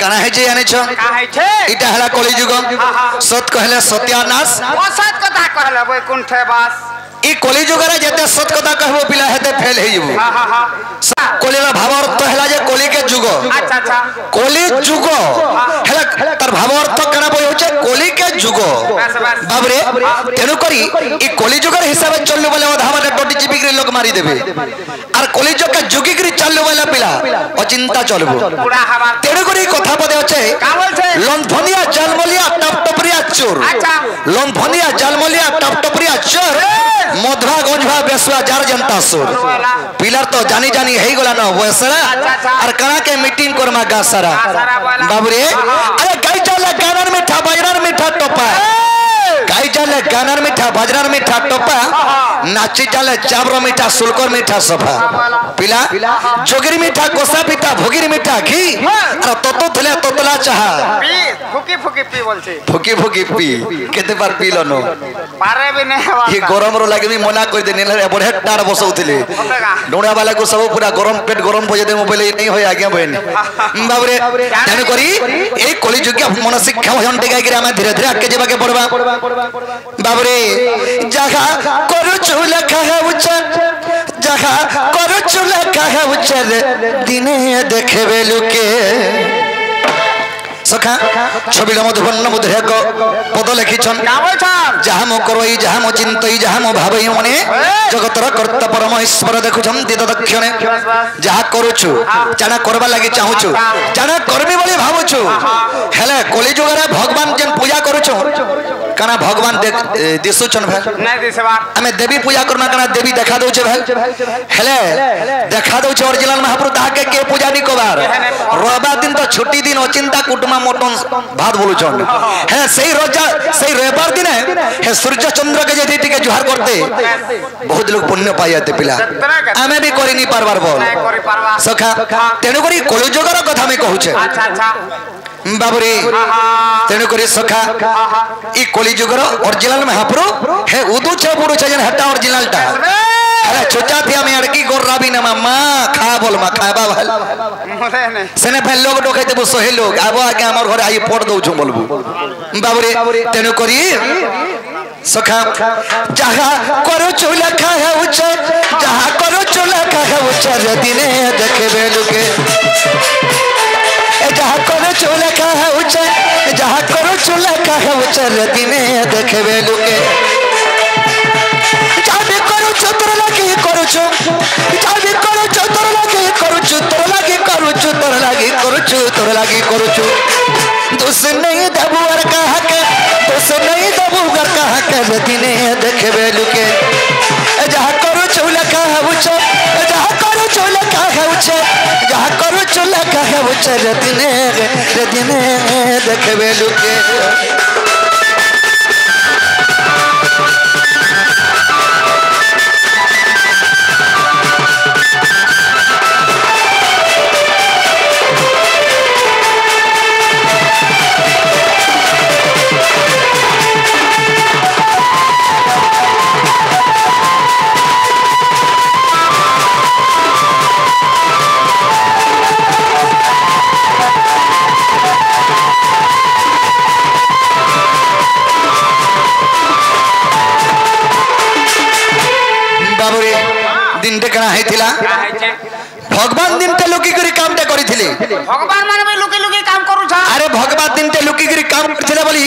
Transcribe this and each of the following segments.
काना है जे आने छ का है छे इटा हला कली जुग सत कहले सत्यानाश असत कथा कहले वैकुंठे वास ई कली जुग रे जते सत कथा कहबो पिला हेते फेल हे जबो हां हां हां कलिर भाव अर्थ हैला जे कली के जुग अच्छा अच्छा कली जुग हैला तर भाव अर्थ कना बय होचे कली के जुग बाबरे तेनु करी ई कली जुग रे हिसाब चललो बोले अधा बाटे टोटी चिपी के लोग मारी देबे आर कली जुग के जुगी के चललो वाला पिला अचिंता चलबो पूरा हवा तेनु करी कथा पदे होचे का बोल छे लंफनिया जालमलिया टपटपरिया चोर अच्छा लंफनिया जालमलिया टपटपरिया चोर मधवा गंजवा बेसवा जार जनता सुर पिलर तो जानी जानी हे गला न वसरा और कणा के मीटिंग करमा गासरा बाबूरे अरे गाय चले गानर मीठा बजरार मीठा टोपा गाय चले गानर मीठा बजरार मीठा टोपा नाची चले चाबरो मीठा सुलकर मीठा सफा पिला जोगिरी मीठा कोसा पीता भोगिरी मीठा घी और ततो थले ततला चाहा पी फुकी फुकी पी बोल छे फुकी फुकी पी केते बार पी लनो पारे भी नहीं हवा ये गरम रो लागे मना कर दे नेले बड़े टार बसौथिले डोणा वाला को सब पूरा गरम पेट गरम बजे दे मोबाइल नहीं होय आज्ञा बहनी बाबरे जाने करी ए कली जुग मन शिक्षा भजन टे गाय के हम धीरे धीरे आके जेबा के पड़बा बाबरे जगह करू चूल कहे उच्च जगह करू चूल कहे उच्च दिने देखबे लुके सखा छवि मधुबन मधुर एक पद लिखिछन जहाँ मो करई जहाँ मो चिंतई जहाँ मो भावई मने जगतर कर्ता परम ईश्वर देखुछन दिद दक्षिणे जहाँ करूछु जाना करबा लागि चाहूछु जाना करबी बोली भावुछु हेले कली जुग रे भगवान जन पूजा करूछु काना भगवान दिसुछन भाई नहीं दिसबा हमें देवी पूजा करना काना देवी देखा दउछे भाई हेले देखा दउछे ओरिजिनल महाप्रभु ताके के पूजा नि कोबार रबा दिन तो छुट्टी दिन अचिंता कुटुमा मोटन भात बोलुछन है सही रोजा सही रविवार दिन है सूर्य चंद्र के जति टिके जुहार करते बहुत लोग पुण्य पाई जाते पिला हमें भी करि नि पारबार बोल सखा तेनु करी कलिजुगर कथा में कहूछे अच्छा अच्छा बाबुरी तेनु करी सखा ई कलिजुगर ओरिजिनल महाप्रभु है उदु छे बुरु छे जन हटा ओरिजिनल टा अरे छोटा थी हमें अड़की गोर्रा भी ना मामा खा बोल मा खाबा भाल सेने फे लोग डोके देबो सोहे लोग आबो आके हमर घर आई पोड़ दउ छु बोलबो बाबुरे तेनु करी सखा जहा करो चूल्हा खाए उच्च जहा करो चूल्हा खाए उच्च दिने देखबे लुके जहा करो चूल्हा खाए उच्च जहा करो चूल्हा खाए उच्च दिने देखबे लुके जाबे करो चतुर लगे करो छु जाबे करो चतुर लगे करो छु तोर लगे करो छु तोर लगे करो छु तोर लगे करो छु दोष नहीं दबू और कहा के दोष नहीं दबू और कहा के दिने देखबे लुके जहा करो चूल्हा खाए उच्च जहा करो चूल्हा खाए उच्च जहा करो चूल्हा खाए उच्च दिने देखबे लुके दिन टेकना हेतिला भगवान दिन ते लुकी करी काम ते करिथिले भगवान माने भाई लुकी लुकी काम करू छ अरे भगवान दिन ते लुकी करी काम करथिले बोली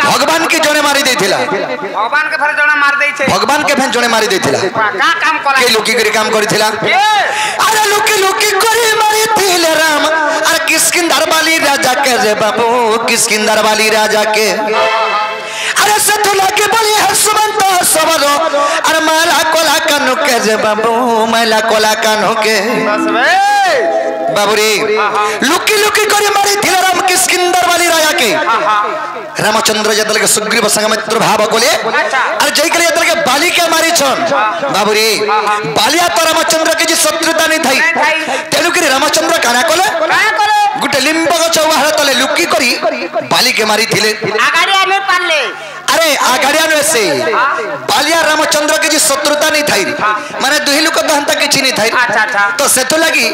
भगवान के जने मारी देथिला भगवान के फेर जने मार देइ छे भगवान के फेन जने मारी देथिला का काम करा के लुकी करी काम करथिला अरे लुकी लुकी करी मारी थिले राम अरे किस्किंदर वाली राजा के रे बाबू किस्किंदर वाली राजा के अरे सतुला के बोली है सुमंत सबरो अरे माला कोला कानो के रे बाबू माला कोला कानो के बाबूरी लुकी लुकी करे मारी थिले राम किस्किंदर वाली राजा के रामचंद्र जतल के सुग्रीव संग मित्र भाव कोले अरे जय के जतल के बाली के मारी छन बाबूरी बालिया तो रामचंद्र के जी शत्रुता नहीं थई तेनु के रामचंद्र काना कोले गुटे लिंब गछ वाहर तले लुकी करी बाली के मारी थिले आगाड़ी आने पाले अरे आगाड़िया न से बालिया रामचंद्र के जी शत्रुता नहीं थई माने दुही लोक दहंता किछि नहीं थई अच्छा अच्छा तो सेतो लगी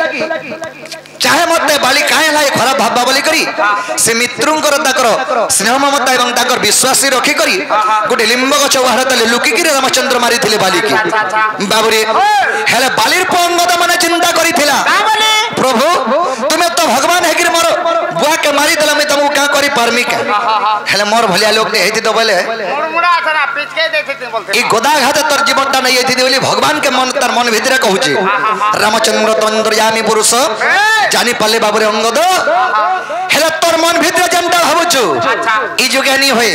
चाहे मते बाली काहे लाई खराब भाबा बोली करी से मित्रुंकर ताकर स्नेह ममता एवं ताकर विश्वासी रखी करी गोटे लिंब गछ उहार तले लुकी कि रामचंद्र मारी थिले बाली की बाबुरे हेले बालीर पंगद माने चिंता करिथिला प्रभु तुमे तो भगवान है कि मोर बुआ के मारी देला मैं तुमको का करी परमी का हेले मोर भलिया लोग ने हेति तो बोले मुड़मुड़ा थरा पिचके देथे बोलते ई गोदा घात तोर जीवनटा नहीं हेति बोली भगवान के मन तार मन भितरे कहूची रामचंद्र तंत्रयामी पुरुष जानी पाले बाबुरे अंगद हेले तोर मन भितरे जनता भाबुछु ई जुगे नहीं होए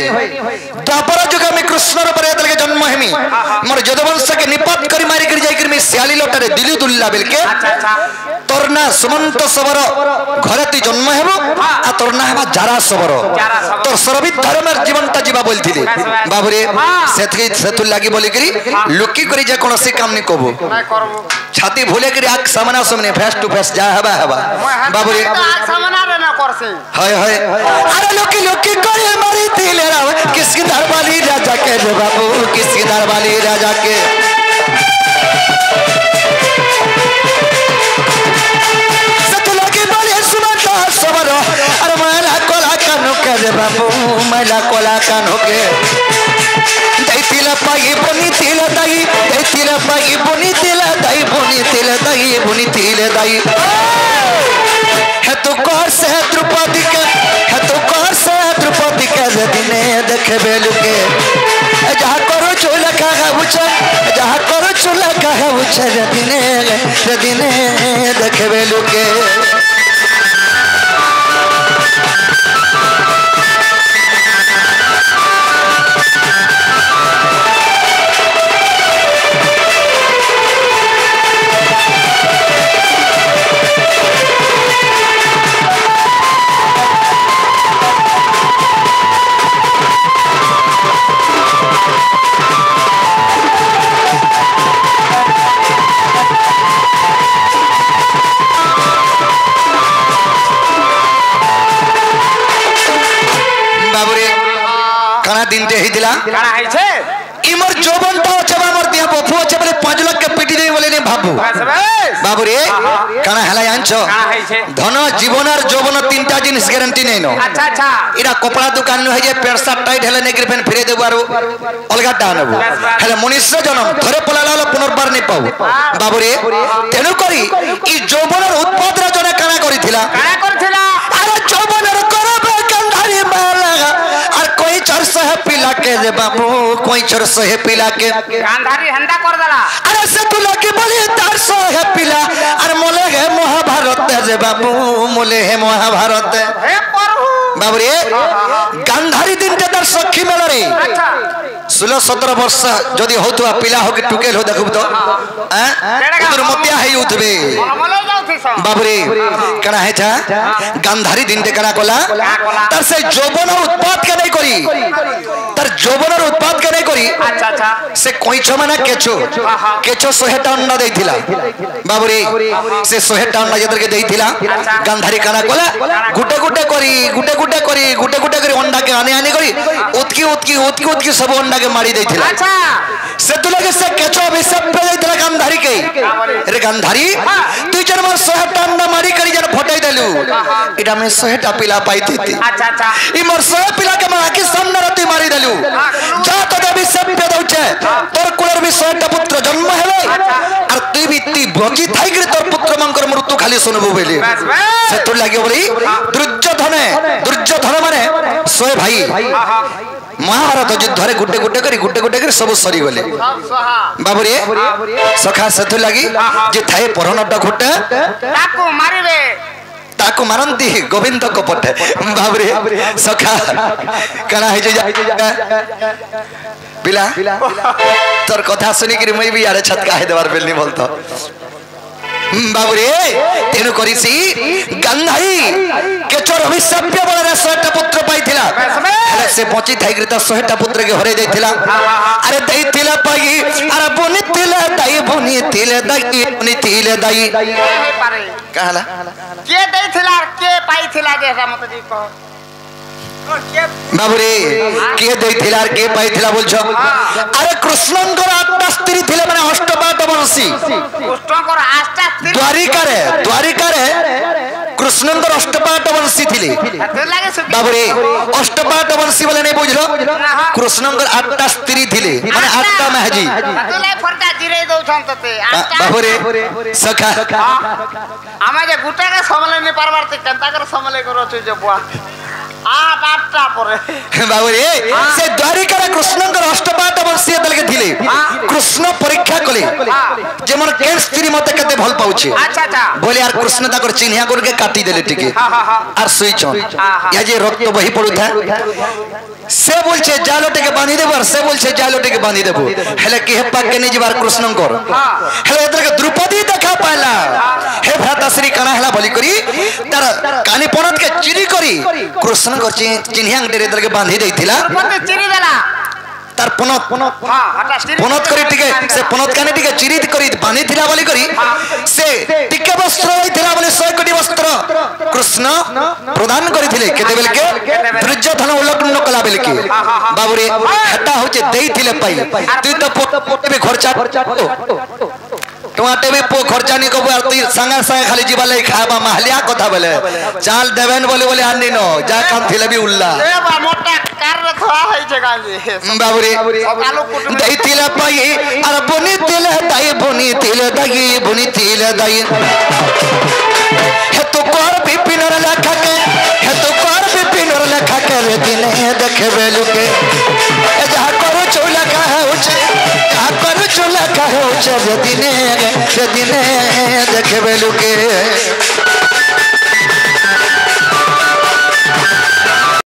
द्वापर जुगे में कृष्ण रे पर के जन्म हेमी मोर यदुवंश के निपात करी मारी कर जाई कर में सियाली लोटारे दिली दुल्ला बेलके तोर ना सुमंत सबर घरे तु जन्म हेबो आ तोर ना हेबा जारा सबर तोर सरबित धर्मर जीवनटा जीवा बोलथिले बाबुरे सेतु लागी बोली करी लुकी करी जे कोनोसी काम नहीं कबो मैं करबो छाती भूले करी आंख सामना सामने फेस टू फेस जा हेबा बाबुरे आग सामना रे ना करसे हाय हाय अरे लुकी करे मारी थिले राव किसकी दरबारी राजा के रे बाबू किसकी दरबारी राजा के सबरो अरे मैला कोला कानो के रे बाबू मैला कोला कानो के दैतिला पाई बनी तिल दाई दैतिला पाई बनी तिल दाई बनी तिल दाई बनी तिल दाई है तो कर से द्रौपदी के है तो कर से द्रौपदी के दिने देखे बेलुके जहाँ करो चोला का उछल जहाँ करो चोला का उछल दिने देखे बेलुके दिन ते हिदिला काना है छे इमर जोबन तो छबा मर दिया बफु छ बोले 5 लाख के पिटी दे बोले ने बाबू बाबू रे काना हला आंछो काना है छे धन जीवनर जोबन तीनटा जिनिस गारंटी नै नो अच्छा अच्छा इरा कपड़ा दुकान न है जे पेड़ शर्ट टाइट हले ने फेन फिरे देबो आरो अलगा टानबो हले मनुष्य जन्म थरे पलाला पुनर्बार नै पाऊ बाबू रे तेनु करी ई जोबनर उत्पाद रा जने काना करिथिला अरे जोबनर करबे कंधारी माला चरस है पिला के रे बाबू कोई चरस है पिला के गांधारी हंडा कर दला अरे से तू लगे बोले 400 है पिला अरे मोले है महाभारत रे बाबू मोले है महाभारत हे प्रभु बाबू रे गांधारी दिन के दर सखी मेल रे अच्छा 16-17 वर्ष जदी होतुआ पिला हो के टुकेल हो देखब तो हैं उधर मतिया है उठबे मले जाउथि स बाबू रे कना है था गांधारी दिन के कना कोला तर से जोबन उत्पाद के नहीं करी तर जोबनर उत्पाद के नहीं करी अच्छा अच्छा से कोइछो माने केछो 100 टा अंडा देइथिला बाबू रे से 100 टा अंडा जतर के देइथिला गांधारी काना कोला गुटे गुटे करी अंडा के आने करी उतकी सब अंडा के मारी देइथिला अच्छा से तू लगे से केछो अभिशाप पे देइथिला गांधारी के रे गांधारी तू जन मोर 100 टा अंडा मारी करी जन फटाई देलु इडा में 100 टा पिला पाइती थी अच्छा अच्छा ई मोर 100 पिला के मां के सामने रती मारी देलु जा तो देवी सब पे दउचे तोर कुलर भी 100 टा पुत्र जन्म हेले और तू भी ती भोगी थाई करे तोर पुत्र मंकर मृत्यु खाली सुनबो बेले से तो लागियो बरी दुर्योधन माने 100 भाई महाभारत युद्ध रे गुटे गुटे कर सब सरी गले बाबू रे सखा सेतु लागी जे थाए परनटा घुटे ताको मारंती गोविंद को पटे बाबू रे सखा कना है जे बिला तोर कथा सुनी कि मैं भी यार छत का है देवार बेलनी बोलतो बाबू रे तेनु करिसी गांधारी केचोर अभिशाप्य बलरे 100 पुत्र पाइथिला हेले से पची थाई ग्रिता 100 पुत्र के हरे देथिला अरे देथिला पाई अरे बुनी तिले दाई कहला के देथिला के पाइथिला जे मत जी को बाबू रे के देथिला के पाइथिला बोलछो अरे कृष्णंकर 8 स्त्री थिले माने 8 वंशी कृष्णंकर 8 स्त्री द्वारिका रे कृष्णंकर अष्टपाट वंशी थिले तो लागे सुखी बाबुरे अष्टपाट वंशी बोले नहीं बुझलो कृष्णंकर 8टा स्त्री थिले माने 8टा महजी तो लागे फरटा जिरे दो छन तते बाबुरे सखा आमा जे गुटा का समले ने परवर्ती कंता कर समले करो छु जे बुआ आठटा परे बाबुरे से द्वारिका कृष्णंकर अष्टपाट वंशी दल के थिले कृष्ण परीक्षा कले जे मन केन स्त्री मते कते भल पाउछे अच्छा अच्छा बोले यार कृष्ण ताकर चिन्हिया करके काटी देले टिके आर सुइछन या जे रक्त बही पड़ुथा से बोलछे जालोटे के बांधी देबो से बोलछे जालोटे के बांधी देबो हेले के हेपा के नि जिबार कृष्णंकर हेले एतर के द्रौपदी देखा पाला हे भ्राताश्री कना हला बोली करी तार कानी पणत के चिरी करी कृष्ण को चिन्हिया डेरे एतर के बांधी देइथिला पते चिरी देला तार पनत हां हटा चिरी पनत करी टिके से पनत काने टिके चिरी करी बांधी थिला बोली करी से टिके वस्त्र होइथिला बोले 100 कोटी वस्त्र कृष्ण प्रदान करिथिले केते बेल के दुर्योधन उल्लंघन कला बेल के बाबुरे हटा होचे देइथिले पाई तू तो पोटे भी खर्चा टमाटे भी पो खर्चा नहीं कबो तू संगा संगा खाली जीवाले खाबा महलिया कथा बोले चाल देवेन बोले बोले आनी नो जा काम थिले भी उल्ला ए बा मोटा कार रखवा है जगह जी बाबुरे देइथिले पाई अर बुनी तिले दाई बुनी तिले दाई हे तो कर बिपिनर लेखा के हे तो कर बिपिनर लेखा के रे दिने देखबे लुके ए जहा करू चोला का है उचे जहा करू चोला का है उचे रे दिने देखबे लुके